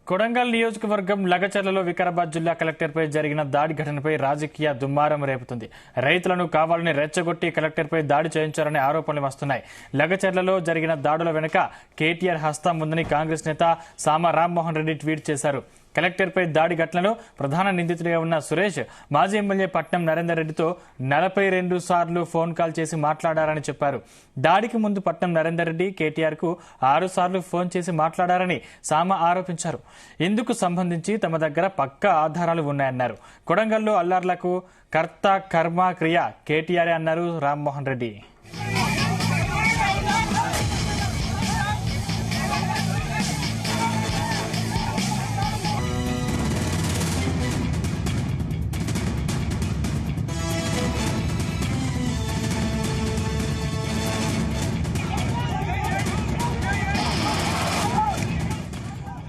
కొడంగల్ నియోజకవర్గం లగచర్లలో వికారాబాద్ జిల్లా కలెక్టర్పై జరిగిన దాడి ఘటనపై రాజకీయ దుమ్మారం రేపుతుంది. రైతులను కావాలని రెచ్చగొట్టి కలెక్టర్పై దాడి చేయించారనే ఆరోపణలు వస్తున్నాయి. లగచర్లలో జరిగిన దాడుల వెనుక కేటీఆర్ హస్తం ఉందని కాంగ్రెస్ నేత సామ రామ్మోహన్ రెడ్డి ట్వీట్ చేశారు. కలెక్టర్పై దాడి ఘటనలో ప్రధాన నిందితుడిగా ఉన్న సురేష్ మాజీ ఎమ్మెల్యే పట్నం నరేందర్ రెడ్డితో 42 సార్లు ఫోన్ కాల్ చేసి మాట్లాడారని చెప్పారు. దాడికి ముందు పట్నం నరేందర్ రెడ్డి కేటీఆర్ కు 6 సార్లు ఫోన్ చేసి మాట్లాడారని సామ ఆరోపించారు. ఇందుకు సంబంధించి తమ దగ్గర పక్కా ఆధారాలు ఉన్నాయన్నారు. కొడంగల్లో అల్లార్లకు కర్త కర్మ క్రియ కేటీఆర్ అన్నారు రామ్మోహన్ రెడ్డి.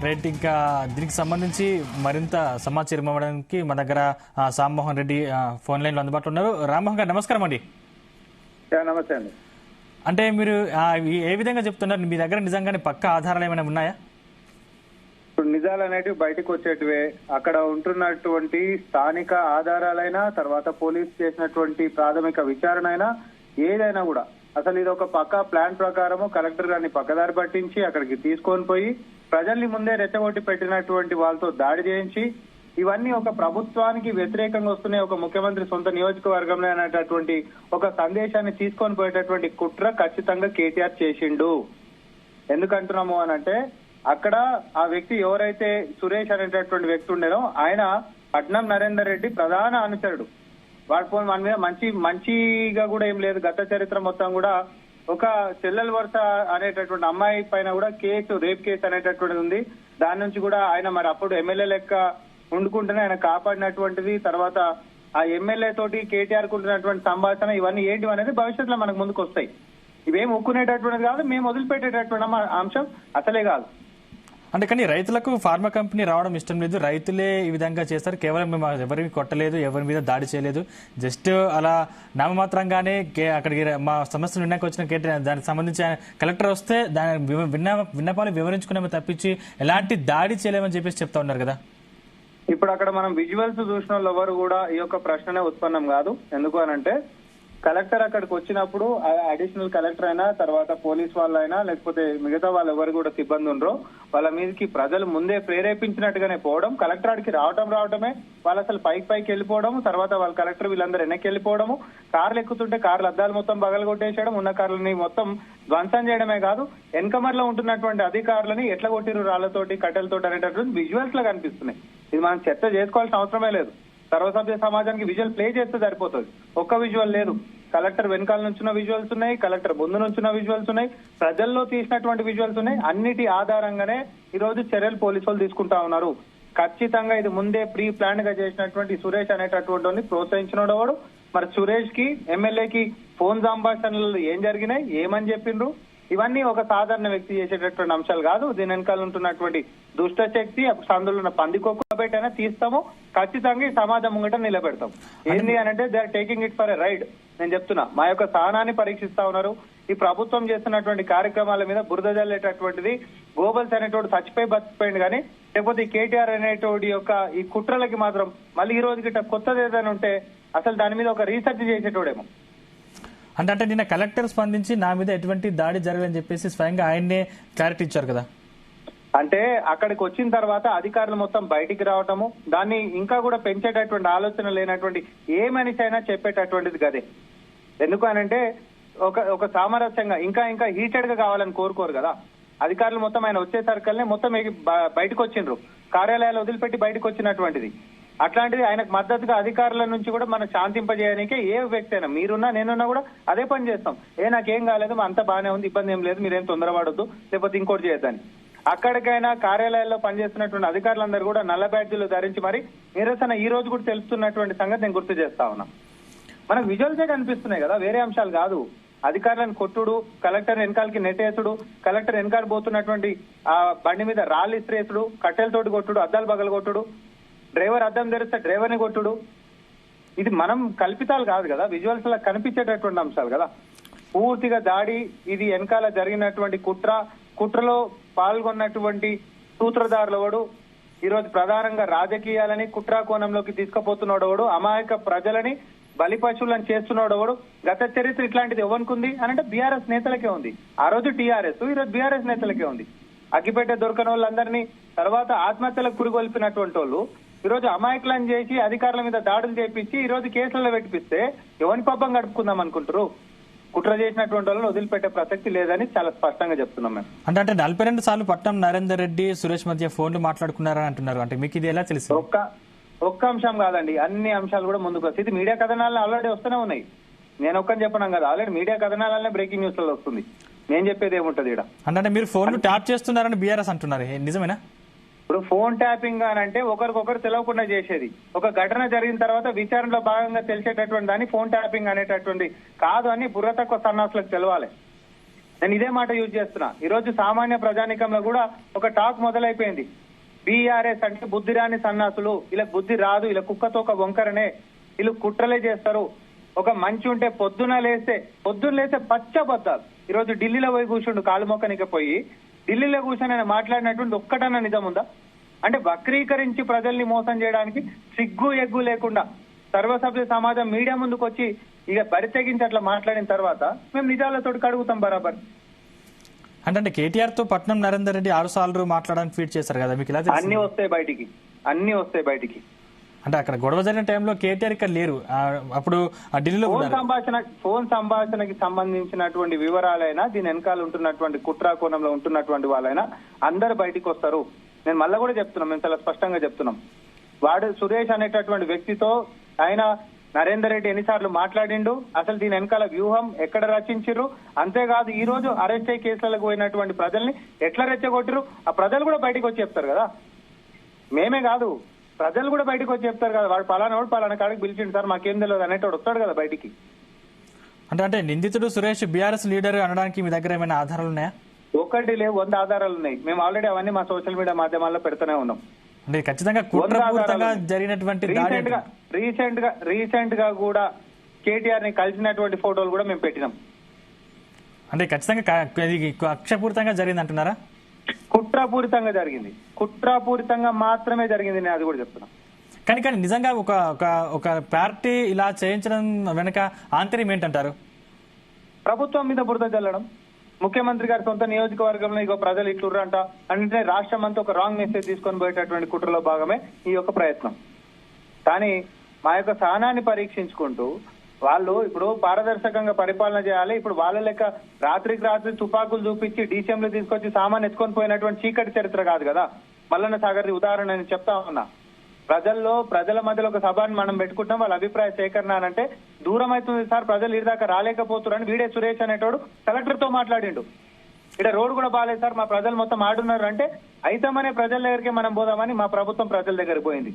రైట్, ఇంకా దీనికి సంబంధించి మరింత సమాచారం ఇవ్వడానికి మన దగ్గర రామ్మోహన్ రెడ్డి ఫోన్ లైన్ లో అందుబాటులో ఉన్నారు. రామ్మోహన్ గారు నమస్కారం అండి. నమస్తే అండి. అంటే మీరు ఏ విధంగా చెప్తున్నారు? మీ దగ్గర నిజంగానే పక్క ఆధారాలు ఏమైనా ఉన్నాయా? ఇప్పుడు నిజాలు అనేటివి బయటకు వచ్చేటివే. అక్కడ ఉంటున్నటువంటి స్థానిక ఆధారాలైనా, తర్వాత పోలీసు చేసినటువంటి ప్రాథమిక విచారణ అయినా, ఏదైనా కూడా అసలు ఇది ఒక పక్కా ప్లాన్ ప్రకారము కలెక్టర్ గారిని పక్కదారి పట్టించి అక్కడికి తీసుకొని పోయి ప్రజల్ని ముందే రెచ్చగొట్టి పెట్టినటువంటి వాళ్ళతో దాడి చేయించి, ఇవన్నీ ఒక ప్రభుత్వానికి వ్యతిరేకంగా వస్తున్నాయి, ఒక ముఖ్యమంత్రి సొంత నియోజకవర్గంలో అనేటటువంటి ఒక సందేశాన్ని తీసుకొని పోయేటటువంటి కుట్ర ఖచ్చితంగా కేటీఆర్ చేసిండు. ఎందుకంటున్నాము అనంటే, అక్కడ ఆ వ్యక్తి ఎవరైతే సురేష్ అనేటటువంటి వ్యక్తి ఉండేనో ఆయన పట్నం నరేందర్ రెడ్డి ప్రధాన అనుచరుడు. వాడి ఫోన్ మన మీద మంచిగా కూడా ఏం లేదు. గత చరిత్ర మొత్తం కూడా ఒక చెల్లెల వరుస అనేటటువంటి అమ్మాయి పైన కూడా రేప్ కేసు అనేటటువంటిది ఉంది. దాని నుంచి కూడా ఆయన మరి అప్పుడు ఎమ్మెల్యే లెక్క వండుకుంటూనే ఆయన కాపాడినటువంటిది. తర్వాత ఆ ఎమ్మెల్యే తోటి కేటీఆర్ కుంటున్నటువంటి సంభాషణ, ఇవన్నీ ఏంటి అనేది భవిష్యత్తులో మనకు ముందుకు వస్తాయి. ఇవేం ఒక్కునేటటువంటిది కాదు, మేము వదిలిపెట్టేటటువంటి అంశం అసలే కాదు. అంటే కానీ రైతులకు ఫార్మా కంపెనీ రావడం ఇష్టం లేదు, రైతులే ఈ విధంగా చేస్తారు. కేవలం మేము ఎవరిని కొట్టలేదు, ఎవరి మీద దాడి చేయలేదు, జస్ట్ అలా నామమాత్రంగానే అక్కడికి మా సమస్యలు విన్నాక వచ్చిన దానికి సంబంధించి కలెక్టర్ వస్తే దాని విన్నపాలు వివరించుకునే తప్పించి ఎలాంటి దాడి చేయలేమని చెప్పేసి చెప్తా ఉన్నారు కదా. ఇప్పుడు అక్కడ మనం విజువల్స్ చూసిన వాళ్ళు ఎవరు కూడా ఈ యొక్క ప్రశ్ననే ఉత్పన్నం కాదు. ఎందుకు అనంటే, కలెక్టర్ అక్కడికి వచ్చినప్పుడు అడిషనల్ కలెక్టర్ అయినా, తర్వాత పోలీస్ వాళ్ళైనా, లేకపోతే మిగతా వాళ్ళు ఎవరు కూడా సిబ్బంది ఉండరో వాళ్ళ మీదకి ప్రజలు ముందే ప్రేరేపించినట్టుగానే పోవడం, కలెక్టర్ ఆడికి రావడమే, వాళ్ళు అసలు పైకి వెళ్ళిపోవడం, తర్వాత వాళ్ళ కలెక్టర్ వీళ్ళందరూ వెనక్కి వెళ్ళిపోవడము, కార్లు ఎక్కుతుంటే కార్ల అద్దాలు మొత్తం పగలగొట్టేసేయడం, ఉన్న కార్లని మొత్తం ధ్వంసం చేయడమే కాదు, ఎన్కమర్లో ఉంటున్నటువంటి అధికారులని ఎట్లా కొట్టిరు రాళ్లతోటి కట్టెలతోటి అనేటటువంటి విజువల్స్ లా కనిపిస్తున్నాయి. ఇది మనం చర్చ చేసుకోవాల్సిన అవసరమే లేదు. సర్వసభ్య సమాజానికి విజువల్ ప్లే చేస్తే సరిపోతుంది. ఒక్క విజువల్ లేదు. కలెక్టర్ వెనకాల నుంచున్న విజువల్స్ ఉన్నాయి, కలెక్టర్ ముందు నుంచున్న విజువల్స్ ఉన్నాయి, ప్రజల్లో తీసినటువంటి విజువల్స్ ఉన్నాయి. అన్నిటి ఆధారంగానే ఈ రోజు చర్యలు పోలీసు వాళ్ళు తీసుకుంటా ఉన్నారు. ఖచ్చితంగా ఇది ముందే ప్రీ ప్లాన్ గా చేసినటువంటి సురేష్ అనేటటువంటి ప్రోత్సహించినోడు ఎవడు? మరి సురేష్ కి ఎమ్మెల్యేకి ఫోన్ సంభాషణలు ఏం జరిగినాయి, ఏమని చెప్పిండ్రు, ఇవన్నీ ఒక సాధారణ వ్యక్తి చేసేటటువంటి అంశాలు కాదు. దీని వెనకాల ఉంటున్నటువంటి దుష్ట శక్తి, అందులో ఉన్న పందికొక్క పెట్టైనా తీస్తాము, ఖచ్చితంగా ఈ సమాజం ముంగట నిలబెడతాం. ఏంది అనంటే, they are taking it for a ride. నేను చెప్తున్నా, మా యొక్క సహనాన్ని పరీక్షిస్తా ఉన్నారు. ఈ ప్రభుత్వం చేస్తున్నటువంటి కార్యక్రమాల మీద బురద జల్లేటటువంటిది గోబల్స్ అనేటోడు బతికిపోయింది కానీ, లేకపోతే ఈ కేటీఆర్ అనేటోడి యొక్క ఈ కుట్రలకి మాత్రం మళ్ళీ ఈ రోజు గిట్ట కొత్తది ఏదైనా ఉంటే అసలు దాని మీద ఒక రీసెర్చ్ చేసేటోడేమో. అంటే నిన్న కలెక్టర్ స్పందించి నా మీద ఎటువంటి దాడి జరగదని చెప్పేసి స్వయంగా ఆయన్నే క్లారిటీ ఇచ్చారు కదా. అంటే అక్కడికి వచ్చిన తర్వాత అధికారులు మొత్తం బయటికి రావటము, దాన్ని ఇంకా కూడా పెంచేటటువంటి ఆలోచన లేనటువంటి ఏ మనిషి అయినా చెప్పేటటువంటిది కదే. ఎందుకు అనంటే, ఒక సామరస్యంగా ఇంకా హీటెడ్ గా కావాలని కోరుకోరు కదా అధికారులు. మొత్తం ఆయన వచ్చేసరికల్నే మొత్తం బయటకు వచ్చిండ్రు, కార్యాలయాలు వదిలిపెట్టి బయటకు వచ్చినటువంటిది. అట్లాంటిది ఆయనకు మద్దతుగా అధికారుల నుంచి కూడా మనం శాంతింపజేయడానికి ఏ వ్యక్తి అయినా, మీరున్నా నేనున్నా కూడా అదే పని చేస్తాం. నాకేం కాలేదు, అంత బాగానే ఉంది, ఇబ్బంది ఏం లేదు, మీరేం తొందరపడొద్దు, లేకపోతే ఇంకోటి చేయొద్దని. అక్కడికైనా కార్యాలయాల్లో పనిచేస్తున్నటువంటి అధికారులందరూ కూడా నల్ల బ్యాడ్జీలు ధరించి మరి నిరసన ఈ రోజు కూడా తెలుపుతున్నటువంటి సంగతి నేను గుర్తు చేస్తా ఉన్నా. మనకు విజువల్సే కనిపిస్తున్నాయి కదా, వేరే అంశాలు కాదు. అధికారులను కొట్టుడు, కలెక్టర్ వెనకాలకి నెట్టేసుడు, కలెక్టర్ వెనకాల పోతున్నటువంటి ఆ బండి మీద రాళ్ళు ఇస్త్రేసుడు, కట్టెలతోటి కొట్టుడు, అద్దాలు బగలు కొట్టుడు, డ్రైవర్ అద్దం తెరిస్తే డ్రైవర్ని కొట్టుడు, ఇది మనం కల్పితాలు కాదు కదా, విజువల్స్ లా కనిపించేటటువంటి అంశాలు కదా. పూర్తిగా దాడి, ఇది వెనకాల జరిగినటువంటి కుట్రలో పాల్గొన్నటువంటి సూత్రధారులవాడు, ఈ రోజు ప్రధానంగా రాజకీయాలని కుట్రా కోణంలోకి తీసుకుపోతున్నాడు, అమాయక ప్రజలని బలిపశువులను చేస్తున్నాడు. గత చరిత్ర ఇట్లాంటిది ఎవరికి ఉంది అని అంటే బీఆర్ఎస్ నేతలకే ఉంది. ఆ రోజు టీఆర్ఎస్, ఈ రోజు బీఆర్ఎస్ నేతలకే ఉంది. అగ్గిపెట్టే దొరకని వాళ్ళందరినీ తర్వాత ఆత్మహత్యలకు పురిగొల్పినటువంటి వాళ్ళు ఈ రోజు అమాయకులను చేసి అధికారుల మీద దాడులు చేపించి ఈ రోజు కేసులలో పెట్టిపిస్తే ఎవరి పబ్బం గడుపుకుందాం అనుకుంటారు? కుట్ర చేసినటువంటి వాళ్ళని వదిలిపెట్టే ప్రసక్తి లేదని చాలా స్పష్టంగా చెప్తున్నాం మేము. అంటే 42 సార్లు పట్నం నరేందర్ రెడ్డి సురేష్ మధ్య ఫోన్లు మాట్లాడుకున్నారని అంటున్నారు. అంటే మీకు ఇది ఎలా తెలుసు? ఒక్క అంశం కాదండి, అన్ని అంశాలు కూడా ముందుకు వస్తాయి. ఇది మీడియా కథనాలు ఆల్రెడీ వస్తూనే ఉన్నాయి. నేను ఒక్కని చెప్పడం కదా, ఆల్రెడీ మీడియా కథనాలనే బ్రేకింగ్ న్యూస్ లో వస్తుంది. నేను చెప్పేది ఏముంటది ఇక్కడ అంటే మీరు ఫోన్ ట్యాప్ చేస్తున్నారని బీఆర్ఎస్ అంటున్నారు, నిజమేనా? ఇప్పుడు ఫోన్ ట్యాపింగ్ అని అంటే ఒకరికొకరు తెలియకుండా చేసేది. ఒక ఘటన జరిగిన తర్వాత విచారణలో భాగంగా తెలిసేటటువంటి దాన్ని ఫోన్ ట్యాపింగ్ అనేటటువంటి కాదు అని బుర్ర తక్కువ సన్నాసులకు తెలవాలి. నేను ఇదే మాట యూజ్ చేస్తున్నా. ఈ రోజు సామాన్య ప్రజానికంలో కూడా ఒక టాక్ మొదలైపోయింది. బీఆర్ఎస్ అంటే బుద్ధి రాని సన్నాసులు, ఇలా బుద్ధి రాదు, ఇలా కుక్కతో ఒక వంకరనే, వీళ్ళు కుట్రలే చేస్తారు. ఒక మంచి ఉంటే పొద్దున్న లేస్తే పచ్చబద్దాలు. ఈ రోజు ఢిల్లీలో పోయి కూర్చుండు, కాలు మొక్కనికి పోయి ఢిల్లీలో కూర్చొని ఆయన మాట్లాడినటువంటి ఒక్కటన్నా నిజం ఉందా? అంటే వక్రీకరించి ప్రజల్ని మోసం చేయడానికి సిగ్గు ఎగ్గు లేకుండా సర్వసభ్య సమాజం మీడియా ముందుకు వచ్చి ఇక బరితెగించి అట్లా మాట్లాడిన తర్వాత మేము నిజాలతో కడుగుతాం బరాబర్. అంటే కేటీఆర్ తో పట్నం నరేందర్ రెడ్డి 6 సార్లు మాట్లాడడానికి ఫీడ్ చేశారు కదా, మీకు ఇలా అన్ని వస్తాయి బయటికి. అంటే అక్కడ గొడవ జరిగిన టైంలో కేటీఆర్ ఇక్కడ లేరు, అప్పుడు ఢిల్లీలో ఫోన్ సంభాషణకి సంబంధించినటువంటి వివరాలైనా దీని వెనకాల ఉంటున్నటువంటి కుట్రా కోణంలో ఉంటున్నటువంటి వాళ్ళైనా అందరు బయటికి వస్తారు. నేను మళ్ళా కూడా చెప్తున్నాం, మేము చాలా స్పష్టంగా చెప్తున్నాం. వాడు సురేష్ అనేటటువంటి వ్యక్తితో ఆయన నరేందర్ రెడ్డి ఎన్నిసార్లు మాట్లాడిండు, అసలు దీని వెనకాల వ్యూహం ఎక్కడ రచించారు, అంతేకాదు ఈ రోజు అరెస్ట్ అయ్యి కేసులకు పోయినటువంటి ప్రజల్ని ఎట్లా రెచ్చగొట్టిరు ఆ ప్రజలు కూడా బయటకు వచ్చి చెప్తారు కదా. మేమే కాదు, ప్రజలు కూడా బయటకు వచ్చి చెప్తారు కదా. వాడు పలానా కాడికి పిలిచిండు సార్ మాకేం తెలియదు అనేటోడు వస్తాడు కదా బయటికి. అంటే నిందితుడు సురేష్ బీఆర్ఎస్ లీడర్ అనడానికి మీ దగ్గర ఏమైనా ఆధారాలు ఉన్నాయా? ఒకటి లేవు, 100 ఆధారాలు ఉన్నాయి. మేము ఆల్రెడీ అవన్నీ మా సోషల్ మీడియా మాధ్యమాల్లో పెడుతూనే ఉన్నాం. అంటే ఖచ్చితంగా కుట్రపూరితంగా జరిగినటువంటి రీసెంట్ గా కూడా కేటీఆర్ ని కలిసినటువంటి ఫోటోలు కూడా మేము పెట్టినాం. అంటే ఖచ్చితంగా కక్షపూరితంగా జరిగింది అంటున్నారా? కుట్రపూరితంగా మాత్రమే జరిగింది, నేను అది కూడా చెప్తున్నా. కానీ నిజంగా ఒక పార్టీ ఇలా చేయించడం వెనక ఆంతర్యం ఏంటంటారు? ప్రభుత్వం మీద బురద జల్లడం. ముఖ్యమంత్రి గారి సొంత నియోజకవర్గంలో ఇగో ప్రజలు ఇట్లుర్రంట అంటే రాష్ట్రం అంతా ఒక రాంగ్ మెసేజ్ తీసుకొని పోయేటటువంటి కుట్రలో భాగమే ఈ యొక్క ప్రయత్నం. కానీ మా యొక్క సహనాన్ని పరీక్షించుకుంటూ వాళ్ళు ఇప్పుడు పారదర్శకంగా పరిపాలన చేయాలి. ఇప్పుడు వాళ్ళ లెక్క రాత్రికి రాత్రి తుపాకులు చూపించి డీసీఎంలు తీసుకొచ్చి సామాన్ ఎత్తుకొని పోయినటువంటి చీకటి చరిత్ర కాదు కదా. మల్లన్న సాగర్ ఉదాహరణ నేను చెప్తా ఉన్నా. ప్రజల మధ్యలో ఒక సభను మనం పెట్టుకుంటాం, వాళ్ళ అభిప్రాయ సేకరణ అంటే దూరం అవుతుంది సార్, ప్రజలు ఇదాకా రాలేకపోతున్నారని వీడే సురేష్ అనేటోడు కలెక్టర్ తో మాట్లాడిండు. ఇక్కడ రోడ్డు కూడా బాగాలేదు సార్, మా ప్రజలు మొత్తం ఆడున్నారు అంటే అయితమనే ప్రజల దగ్గరికి మనం పోదామని మా ప్రభుత్వం ప్రజల దగ్గరికి పోయింది.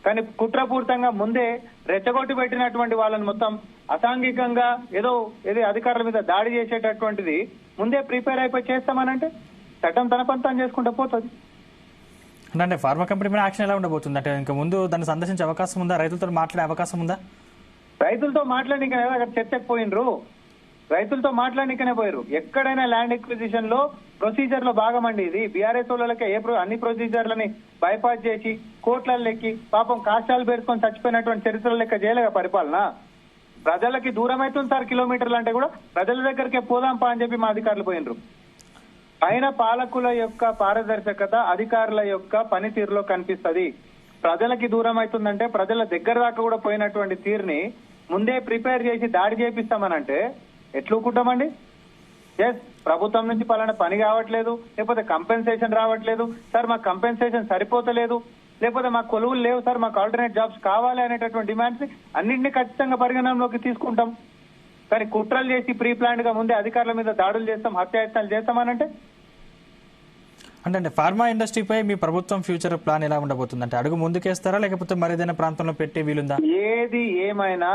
కానీ కుట్రపూరితంగా ముందే రెచ్చగొట్టి పెట్టినటువంటి వాళ్ళని మొత్తం అసాంఘికంగా ఏదో అధికారుల మీద దాడి చేసేటటువంటిది ముందే ప్రిపేర్ అయిపోయి చేస్తామనంటే చట్టం తన పని చేసుకుంటూ పోతుంది. అంటే ఫార్మా కంపెనీ మీద యాక్షన్ ఎలా ఉండబోతుంది? అంటే ఇంకా ముందు దాన్ని సందర్శించే అవకాశం ఉందా? రైతులతో మాట్లాడే అవకాశం ఉందా? రైతులతో మాట్లాడనికనే అక్కడ చర్చకు పోయినరు, రైతులతో మాట్లాడనికనే పోయారు. ఎక్కడైనా ల్యాండ్ ఎక్విజిషన్ లో ప్రొసీజర్ లో భాగమండి ఇది. బీఆర్ఎస్ వాళ్ళకి అన్ని ప్రొసీజర్లని బైపాస్ చేసి కోట్లలో ఎక్కి పాపం కాష్టాలు పేర్చుకొని చచ్చిపోయినటువంటి చరిత్ర లెక్క చేయలేక పరిపాలన. ప్రజలకి దూరం అవుతుంది సార్ కిలోమీటర్లు అంటే కూడా ప్రజల దగ్గరికే పోదాంపా అని చెప్పి మా అధికారులు పోయినరు. పైన పాలకుల యొక్క పారదర్శకత అధికారుల యొక్క పనితీరులో కనిపిస్తుంది. ప్రజలకి దూరం అవుతుందంటే ప్రజల దగ్గర దాకా కూడా పోయినటువంటి తీరుని ముందే ప్రిపేర్ చేసి దాడి చేపిస్తామనంటే ఎట్లుకుంటామండి? ఎస్, ప్రభుత్వం నుంచి పలానా పని కావట్లేదు, లేకపోతే కంపెన్సేషన్ రావట్లేదు సార్, మాకు కంపెన్సేషన్ సరిపోతలేదు, లేకపోతే మాకు కొలువులు లేవు సార్, మాకు ఆల్టర్నేట్ జాబ్స్ కావాలి అనేటటువంటి డిమాండ్స్ అన్నింటినీ ఖచ్చితంగా పరిగణనలోకి తీసుకుంటాం. కానీ కుట్రలు చేసి ప్రీ ప్లాన్డ్ గా ముందే అధికారుల మీద దాడులు చేస్తాం, హత్యాయత్నాలు చేస్తామనంటే అంటే ఫార్మా ఇండస్ట్రీపై మీ ప్రభుత్వం ఫ్యూచర్ ప్లాన్ ఎలా ఉండబోతుంది? అంటే అడుగు ముందుకేస్తారా లేకపోతే మరేదైనా ప్రాంతంలో పెట్టే వీలుందా? ఏది ఏమైనా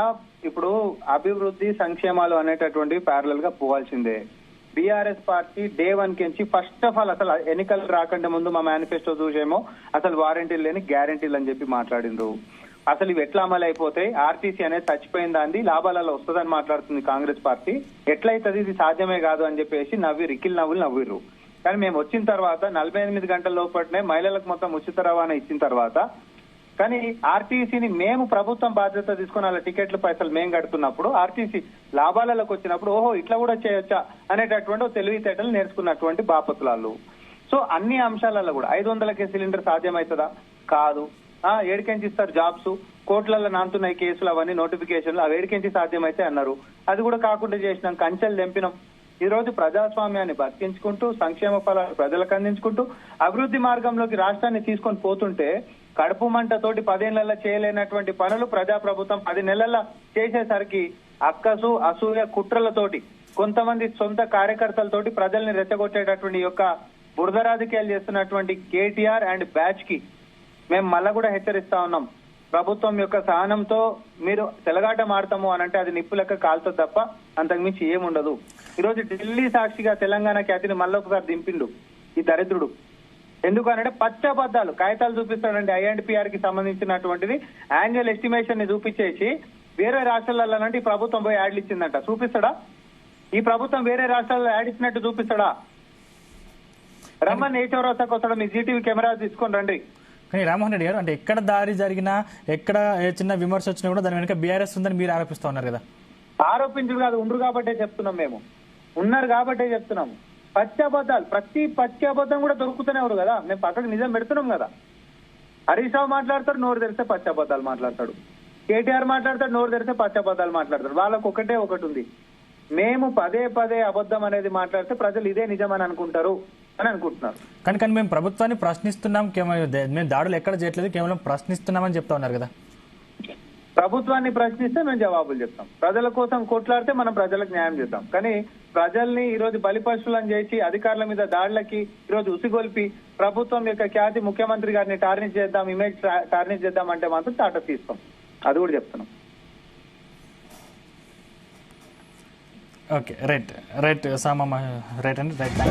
ఇప్పుడు అభివృద్ధి సంక్షేమాలు అనేటటువంటి ప్యారలల్ గా పోవాల్సిందే. బీఆర్ఎస్ పార్టీ డే 1 కించి ఫస్ట్ ఆఫ్ ఆల్ అసలు ఎన్నికలు రాకుండా ముందు మా మేనిఫెస్టో చూసేమో అసలు వారంటీలు లేని గ్యారంటీలు అని చెప్పి మాట్లాడిండ్రు. అసలు ఇవి ఎట్లా అమలు అయిపోతాయి, ఆర్టీసీ అనేది చచ్చిపోయిందా అంది, లాభాలలో వస్తుందని మాట్లాడుతుంది కాంగ్రెస్ పార్టీ. ఎట్లయితుంది, ఇది సాధ్యమే కాదు అని చెప్పేసి రికిల్ నవ్వులు నవ్విర్రు. కానీ మేము వచ్చిన తర్వాత 48 గంటల లోపలనే మహిళలకు మొత్తం ఉచిత రవాణా ఇచ్చిన తర్వాత, కానీ ఆర్టీసీని మేము ప్రభుత్వం బాధ్యత తీసుకుని అలా టికెట్ల పైసలు మేము కడుతున్నప్పుడు ఆర్టీసీ లాభాలకు వచ్చినప్పుడు ఓహో ఇట్లా కూడా చేయొచ్చా అనేటటువంటి తెలివితేటలు నేర్చుకున్నటువంటి బాపతులాళ్ళు. సో అన్ని అంశాలలో కూడా 500కే సిలిండర్ సాధ్యమవుతుందా? కాదు. ఏడికెంచి ఇస్తారు జాబ్స్, కోట్లలో నాంతున్నాయి కేసులు, అవన్నీ నోటిఫికేషన్లు, అవి ఏడికెంచి సాధ్యమైతే అన్నారు. అది కూడా కాకుండా చేసినాం, కంచెలు తెంపినాం. ఈ రోజు ప్రజాస్వామ్యాన్ని బతికించుకుంటూ సంక్షేమ ఫలాలు ప్రజలకు అందించుకుంటూ అభివృద్ధి మార్గంలోకి రాష్ట్రాన్ని తీసుకొని పోతుంటే కడుపు మంటతోటి 10 ఏళ్లలో చేయలేనటువంటి పనులు ప్రజాప్రభుత్వం 10 నెలల్లో చేసేసరికి అక్కసు అసూయ కుట్రలతోటి కొంతమంది సొంత కార్యకర్తలతోటి ప్రజల్ని రెచ్చగొట్టేటటువంటి యొక్క బురద రాజకీయాలు చేస్తున్నటువంటి కేటీఆర్ అండ్ బ్యాచ్ కి మేము మళ్ళా కూడా హెచ్చరిస్తా ఉన్నాం. ప్రభుత్వం యొక్క సహనంతో మీరు తెలగాట మాడతాము అని అంటే అది నిప్పు లెక్క కాలుతో తప్ప అంతకుమించి ఏముండదు. ఈ రోజు ఢిల్లీ సాక్షిగా తెలంగాణ ఖ్యాతిని మళ్ళొకసారి దింపిండు ఈ దరిద్రుడు. ఎందుకనంటే పచ్చబద్దాలు కాగితాలు చూపిస్తాడండి. INDPR కి సంబంధించినటువంటిది యాన్యువల్ ఎస్టిమేషన్ ని చూపించేసి వేరే రాష్ట్రాలలోనంటే ఈ ప్రభుత్వం పోయి యాడ్లు ఇచ్చిందంట. చూపిస్తాడా? ఈ ప్రభుత్వం వేరే రాష్ట్రాల్లో యాడ్ ఇచ్చినట్టు చూపిస్తాడా? రమ్మని ఏ చౌరస్తాకు వస్తాడా? మీ జీటీవీ కెమెరా తీసుకొని రండి. కానీ రామ్మోహన్ రెడ్డి గారు, అంటే ఎక్కడ దాడి జరిగినా, ఎక్కడ ఏ చిన్న విమర్శ వచ్చినా కూడా దాని వెనుక బీఆర్ఎస్ ఉందని మీరు ఆరోపిస్తా ఉన్నారు కదా? ఆరోపించడు కాదు, ఉండరు కాబట్టే చెప్తున్నాం. మేము ఉన్నారు కాబట్టే చెప్తున్నాము. పచ్చబద్దాలు, ప్రతి పచ్చబద్దం కూడా దొరుకుతూనే ఎవరు కదా. మేము పక్కకు నిజం పెడుతున్నాం కదా. హరీష్ రావు మాట్లాడతాడు, నోరు తెరిస్తే పచ్చబద్దాలు మాట్లాడతాడు. కేటీఆర్ మాట్లాడతాడు, నోరు తెరిస్తే పచ్చబద్దాలు మాట్లాడతాడు. వాళ్ళకు ఒకటి ఉంది, మేము పదే అబద్ధం అనేది మాట్లాడితే ప్రజలు ఇదే నిజం అని అనుకుంటారు అని అనుకుంటున్నారు. కానీ మేము ప్రభుత్వాన్ని ప్రశ్నిస్తున్నాం, మేము దాడులు ఎక్కడ చేయట్లేదు, కేవలం ప్రశ్నిస్తున్నామని చెప్తా ఉన్నారు కదా. ప్రభుత్వాన్ని ప్రశ్నిస్తే మేము జవాబులు చెప్తాం. ప్రజల కోసం కొట్లాడితే మనం ప్రజలకు న్యాయం చేద్దాం. కానీ ప్రజల్ని ఈ రోజు బలిపశువులను చేసి అధికారుల మీద దాడులకి ఈ రోజు ఉసిగొల్పి ప్రభుత్వం యొక్క ఖ్యాతి, ముఖ్యమంత్రి గారిని టార్నిష్ చేద్దాం, ఇమేజ్ టార్నిష్ చేద్దాం అంటే మాత్రం టాటా తీస్తాం. అది కూడా చెప్తున్నాం. ఓకే, రైట్ సామమ్మ, రైట్ అండి, రైట్.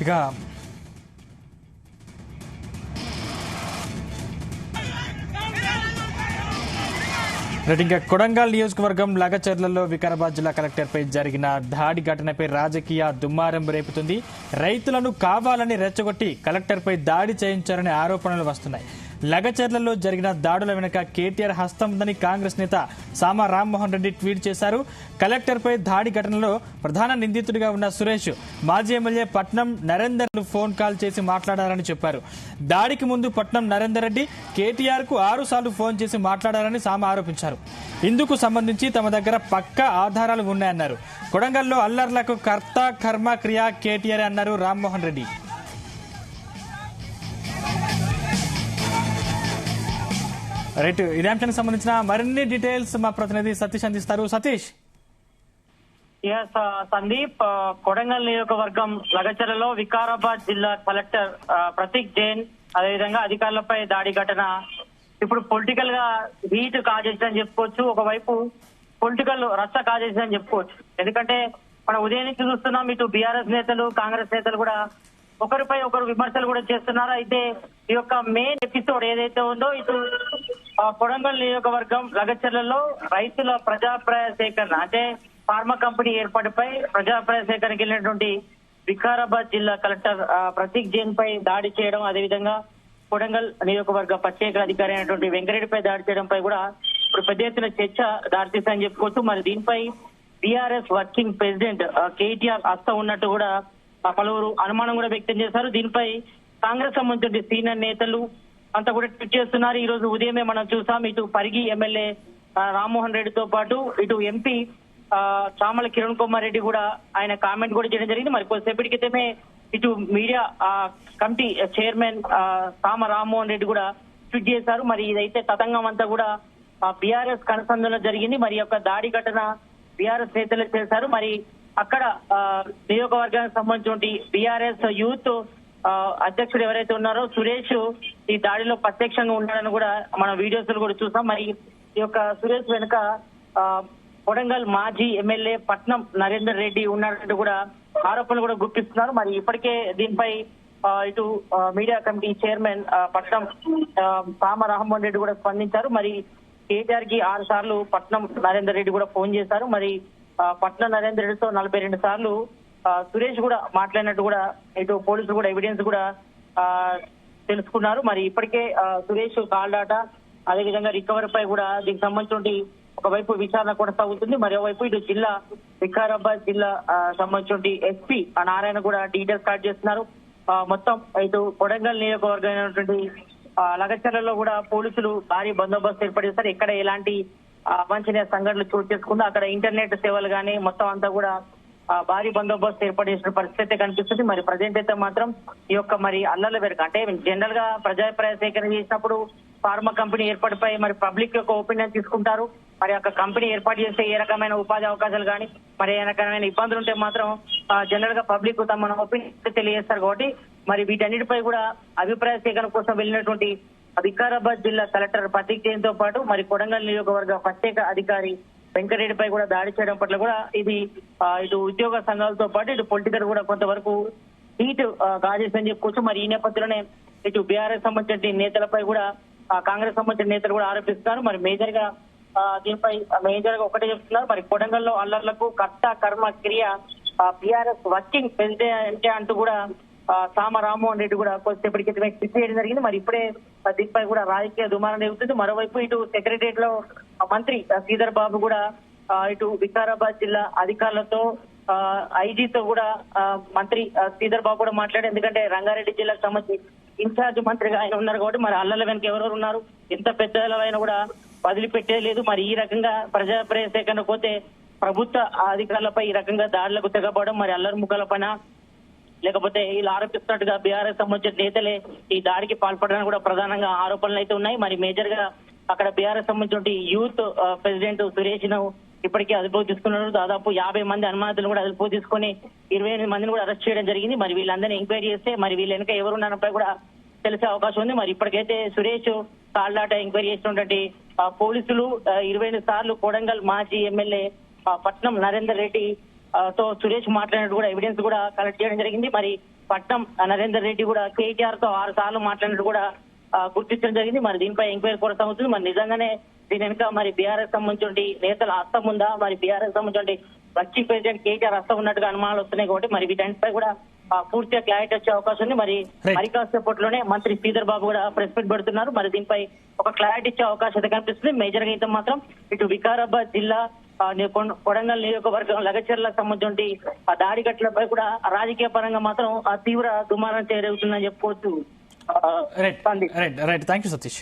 ఇక ఇంకా కొడంగల్ నియోజకవర్గం లగచర్లలో వికారాబాద్ జిల్లా కలెక్టర్పై జరిగిన దాడి ఘటనపై రాజకీయ దుమ్మారం రేపుతుంది. రైతులను కావాలని రెచ్చగొట్టి కలెక్టర్పై దాడి చేయించారనే ఆరోపణలు వస్తున్నాయి. లగచర్లలో జరిగిన దాడుల వెనుక కేటీఆర్ హస్తం ఉందని కాంగ్రెస్ నేత సామా రామ్మోహన్ రెడ్డి ట్వీట్ చేశారు. కలెక్టర్పై దాడి ఘటనలో ప్రధాన నిందితుడిగా ఉన్న సురేష్ మాజీ MLA Patnam Narender phone call చేసి మాట్లాడారని చెప్పారు. దాడికి ముందు పట్నం నరేందర్ రెడ్డి కేటీఆర్ కు 6 సార్లు ఫోన్ చేసి మాట్లాడారని సామా ఆరోపించారు. ఇందుకు సంబంధించి తమ దగ్గర పక్కా ఆధారాలు ఉన్నాయన్నారు. కొడంగల్లో అల్లర్లకు కర్త కర్మ క్రియ కేటీఆర్ అన్నారు రామ్మోహన్ రెడ్డి. రైట్, ఇదే అంశానికి సంబంధించిన మరిన్ని డీటెయిల్స్ మా ప్రతినిధి సతీష్ అందిస్తారు. సతీష్. సందీప్, కొడంగల్ నియోజకవర్గం లగచర్లలో వికారాబాద్ జిల్లా కలెక్టర్ ప్రతీక్ జైన్ అదేవిధంగా అధికారులపై దాడి ఘటన ఇప్పుడు పొలిటికల్ గా హీట్ కాజేసిందని చెప్పుకోవచ్చు. ఒకవైపు పొలిటికల్ రచ్చ కాజేసిందని చెప్పుకోవచ్చు. ఎందుకంటే మనం ఉదయం నుంచి చూస్తున్నాం, ఇటు బీఆర్ఎస్ నేతలు కాంగ్రెస్ నేతలు కూడా ఒకరిపై ఒకరు విమర్శలు కూడా చేస్తున్నారు. అయితే ఈ యొక్క మెయిన్ ఎపిసోడ్ ఏదైతే ఉందో, ఇటు కొడంగల్ నియోజకవర్గం లగచర్లలో రైతుల ప్రజాప్రాయ సేకరణ అంటే ఫార్మా కంపెనీ ఏర్పాటుపై ప్రజాప్రాయ సేకరణకి వెళ్ళినటువంటి వికారాబాద్ జిల్లా కలెక్టర్ ప్రతీక్ జైన్ పై దాడి చేయడం, అదేవిధంగా కొడంగల్ నియోజకవర్గ ప్రత్యేక అధికారి అయినటువంటి వెంకరెడ్డిపై దాడి చేయడంపై కూడా ఇప్పుడు పెద్ద ఎత్తున చర్చ దారితీస్తుందని చెప్పుకోవచ్చు. మరి దీనిపై బీఆర్ఎస్ వర్కింగ్ ప్రెసిడెంట్ కేటీఆర్ హస్తం ఉన్నట్టు కూడా పలువురు అనుమానం కూడా వ్యక్తం చేశారు. దీనిపై కాంగ్రెస్ సంబంధించిన సీనియర్ నేతలు అంతా కూడా ట్వీట్ చేస్తున్నారు. ఈ రోజు ఉదయమే మనం చూసాం, ఇటు పరిగి ఎమ్మెల్యే రామ్మోహన్ రెడ్డితో పాటు ఇటు ఎంపీ చామల కిరణ్ కుమార్ రెడ్డి కూడా ఆయన కామెంట్ కూడా చేయడం జరిగింది. మరి కొద్దిసేపటి క్రితమే ఇటు మీడియా కమిటీ చైర్మన్ సామ రామ్మోహన్ రెడ్డి కూడా ట్వీట్ చేశారు. మరి ఇదైతే తతంగం అంతా కూడా బీఆర్ఎస్ కనుసంధంలో జరిగింది. మరి యొక్క దాడి ఘటన బీఆర్ఎస్ నేతలు చేశారు. మరి అక్కడ నియోజకవర్గానికి సంబంధించి బీఆర్ఎస్ యూత్ అధ్యక్షుడు ఎవరైతే ఉన్నారో సురేష్ ఈ దాడిలో ప్రత్యక్షంగా ఉన్నాడని కూడా మన వీడియోస్ లో కూడా చూసాం. మరి ఈ యొక్క సురేష్ వెనుక కొడంగల్ మాజీ ఎమ్మెల్యే పట్నం నరేందర్ రెడ్డి ఉన్నాడంటూ కూడా ఆరోపణలు కూడా గుర్తిస్తున్నారు. మరి ఇప్పటికే దీనిపై ఇటు మీడియా కమిటీ చైర్మన్ పట్నం సామ రామ్మోహన్ రెడ్డి కూడా స్పందించారు. మరి కేటీఆర్ కి 6 సార్లు పట్నం నరేందర్ రెడ్డి కూడా ఫోన్ చేశారు. మరి పట్నం నరేందర్ రెడ్డితో 42 సార్లు సురేష్ కూడా మాట్లాడినట్టు కూడా ఇటు పోలీసులు కూడా ఎవిడెన్స్ కూడా తెలుసుకున్నారు. మరి ఇప్పటికే సురేష్ కాల్ డాటా అదేవిధంగా రికవరీ పై కూడా దీనికి సంబంధించి ఒకవైపు విచారణ కొనసాగుతుంది. మరోవైపు ఇటు జిల్లా వికారాబాద్ జిల్లా సంబంధించి ఎస్పీ నారాయణ కూడా డీటెయిల్స్ స్టార్ట్ చేస్తున్నారు. మొత్తం ఇటు కొడంగల్ నియోజకవర్గం అయినటువంటి లగచర్లలో కూడా పోలీసులు భారీ బందోబస్తు ఏర్పాటు చేస్తారు. ఎక్కడ ఎలాంటి అవాంఛనీయ సంఘటనలు చోటు చేసుకుందో అక్కడ ఇంటర్నెట్ సేవలు కానీ మొత్తం అంతా కూడా భారీ బందోబస్తు ఏర్పాటు చేసిన పరిస్థితి కనిపిస్తుంది. మరి ప్రజెంట్ అయితే మాత్రం ఈ యొక్క మరి అల్లర్ల వెనుక అంటే జనరల్ గా ప్రజాభిప్రాయ సేకరణ చేసినప్పుడు ఫార్మా కంపెనీ ఏర్పాటుపై మరి పబ్లిక్ యొక్క ఒపీనియన్ తీసుకుంటారు. మరి యొక్క కంపెనీ ఏర్పాటు చేస్తే ఏ రకమైన ఉపాధి అవకాశాలు కానీ మరి ఏ రకమైన ఇబ్బందులు ఉంటే మాత్రం జనరల్ గా పబ్లిక్ తమ ఒపీనియన్ తెలియజేస్తారు. కాబట్టి మరి వీటన్నిటిపై కూడా అభిప్రాయ సేకరణ కోసం వెళ్ళినటువంటి వికారాబాద్ జిల్లా కలెక్టర్ ప్రతీక్ జైన్ తో పాటు మరి కొడంగల్ నియోజకవర్గ ప్రత్యేక అధికారి వెంకటరెడ్డిపై కూడా దాడి చేయడం పట్ల కూడా ఇది ఇటు ఉద్యోగ సంఘాలతో పాటు ఇటు పొలిటికల్ కూడా కొంతవరకు హీట్ గాజేసని చెప్పుకోవచ్చు. మరి ఈ నేపథ్యంలోనే ఇటు బీఆర్ఎస్ సంబంధించిన నేతలపై కూడా కాంగ్రెస్ సంబంధించిన నేతలు కూడా ఆరోపిస్తున్నారు. మరి మేజర్ గా దీనిపై మేజర్ గా ఒకటే చెప్తున్నారు. మరి కొడంగల్లో అల్లర్లకు కర్త కర్మ క్రియ బీఆర్ఎస్ వర్కింగ్ ప్రెసిడెంట్ అంటూ కూడా సామ రామ్మోహన్ రెడ్డి కూడా కొద్దిసేపటి క్రితమే ట్వీట్ చేయడం జరిగింది. మరి ఇప్పుడే దీనిపై కూడా రాజకీయ దుమారం జరుగుతుంది. మరోవైపు ఇటు సెక్రటరియట్ లో మంత్రి శ్రీధర్ బాబు కూడా ఇటు వికారాబాద్ జిల్లా అధికారులతో ఐజీతో కూడా మంత్రి శ్రీధర్ బాబు కూడా మాట్లాడారు. ఎందుకంటే రంగారెడ్డి జిల్లాకు సంబంధించి ఇన్ఛార్జ్ మంత్రిగా ఆయన ఉన్నారు కాబట్టి మరి అల్లర్ల వెనుక ఎవరెవరు ఉన్నారు ఎంత పెద్దలైనా కూడా వదిలిపెట్టేలేదు. మరి ఈ రకంగా ప్రజాప్రాయ సేకరణ పోతే ప్రభుత్వ అధికారులపై ఈ రకంగా దాడులకు తెగపడడం మరి అల్లరి ముఖాల పైన లేకపోతే వీళ్ళు ఆరోపిస్తున్నట్టుగా బీఆర్ఎస్ సంబంధించిన నేతలే ఈ దాడికి పాల్పడడానికి కూడా ప్రధానంగా ఆరోపణలు అయితే ఉన్నాయి. మరి మేజర్ గా అక్కడ బీఆర్ఎస్ సంబంధించిన యూత్ ప్రెసిడెంట్ సురేష్ ను ఇప్పటికీ అదుపులోకి తీసుకున్నారు. దాదాపు 50 మంది అనుమానితులు కూడా అదుపులోకి తీసుకుని 28 మందిని కూడా అరెస్ట్ చేయడం జరిగింది. మరి వీళ్ళందరినీ ఎంక్వైరీ చేస్తే మరి వీళ్ళ వెనుక ఎవరున్నారపై కూడా తెలిసే అవకాశం ఉంది. మరి ఇప్పటికైతే సురేష్ కాల్డాట ఎంక్వైరీ చేసినటువంటి పోలీసులు 28 సార్లు కొడంగల్ మాజీ ఎమ్మెల్యే పట్నం నరేందర్ రెడ్డి తో సురేష్ మాట్లాడినట్టు కూడా ఎవిడెన్స్ కూడా కలెక్ట్ చేయడం జరిగింది. మరి పట్నం నరేందర్ రెడ్డి కూడా కేటీఆర్ తో 6 సార్లు మాట్లాడినట్టు కూడా గుర్తించడం జరిగింది. మరి దీనిపై ఎంక్వైరీ కొనసాగుతుంది. మరి నిజంగానే దీని వెనుక మరి బీఆర్ఎస్ సంబంధించి నేతల హస్తం ఉందా మరి బీఆర్ఎస్ సంబంధించి వర్కింగ్ ప్రెసిడెంట్ కేటీఆర్ హస్తం ఉన్నట్టుగా అనుమానాలు వస్తున్నాయి. కాబట్టి మరి వీటన్నిటిపై కూడా పూర్తిగా క్లారిటీ వచ్చే అవకాశం ఉంది. మరి కాసేపట్లోనే మంత్రి శ్రీధర్ బాబు కూడా ప్రెస్ మీట్ పెడుతున్నారు. మరి దీనిపై ఒక క్లారిటీ ఇచ్చే అవకాశం అయితే కనిపిస్తుంది. మేజర్ గా అయితే మాత్రం ఇటు వికారాబాద్ జిల్లా కొడంగల్ నియోజకవర్గం లగచర్లకు సంబంధించి దాడి ఘటనలపై కూడా రాజకీయ పరంగా మాత్రం తీవ్ర దుమారం చేరుగుతుందని చెప్పుకోవచ్చు. Right thank you Satish.